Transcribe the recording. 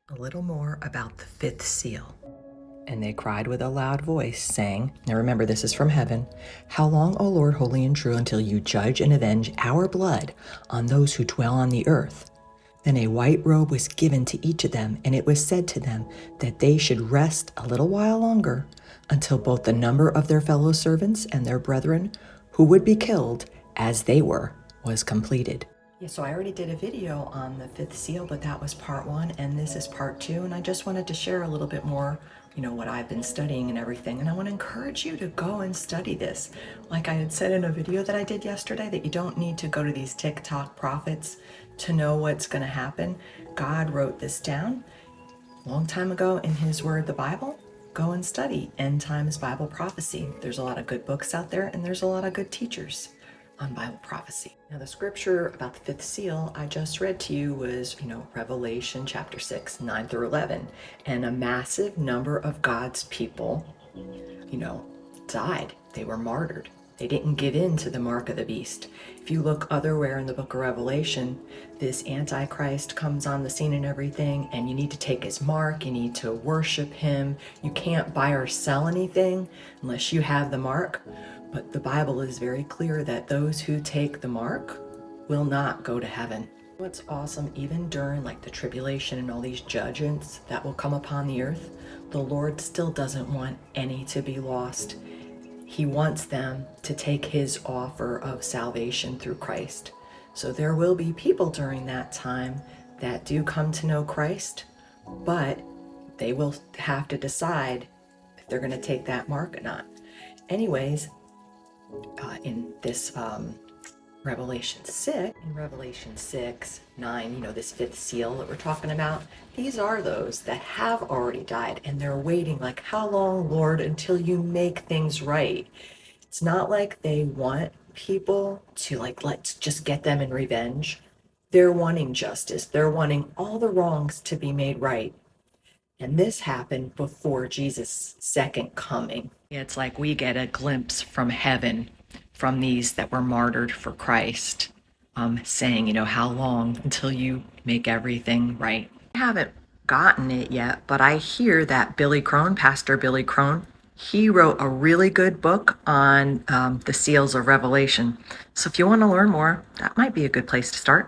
A little more about the fifth seal. And they cried with a loud voice, saying, now remember, this is from heaven, how long, O Lord, holy and true, until you judge and avenge our blood on those who dwell on the earth? Then a white robe was given to each of them, and it was said to them that they should rest a little while longer, until both the number of their fellow servants and their brethren who would be killed as they were was completed. Yeah, so I already did a video on the fifth seal, but that was part one, and this is part two, and I just wanted to share a little bit more, what I've been studying and everything, and I want to encourage you to go and study this. Like I had said in a video that I did yesterday, that you don't need to go to these TikTok prophets to know what's going to happen. God wrote this down a long time ago in his word, the Bible. Go and study End Times Bible prophecy. There's a lot of good books out there, and there's a lot of good teachers on Bible prophecy. Now, the scripture about the fifth seal I just read to you was, Revelation chapter 6, 9 through 11. And a massive number of God's people, died. They were martyred. They didn't get into the mark of the beast. If you look otherwhere in the book of Revelation, this Antichrist comes on the scene and everything, and you need to take his mark, you need to worship him. You can't buy or sell anything unless you have the mark. But the Bible is very clear that those who take the mark will not go to heaven. What's awesome, even during the tribulation and all these judgments that will come upon the earth, the Lord still doesn't want any to be lost. He wants them to take his offer of salvation through Christ. So there will be people during that time that do come to know Christ, but they will have to decide if they're going to take that mark or not. Anyways, in this Revelation 6, 9, this fifth seal that we're talking about, these are those that have already died, and they're waiting how long, Lord, until you make things right? It's not like they want people to let's just get them in revenge. They're wanting justice. They're wanting all the wrongs to be made right. And this happened before Jesus' second coming. It's like we get a glimpse from heaven from these that were martyred for Christ, saying, how long until you make everything right? I haven't gotten it yet, but I hear that Billy Crone, Pastor Billy Crone, he wrote a really good book on the seals of Revelation. So if you want to learn more, that might be a good place to start.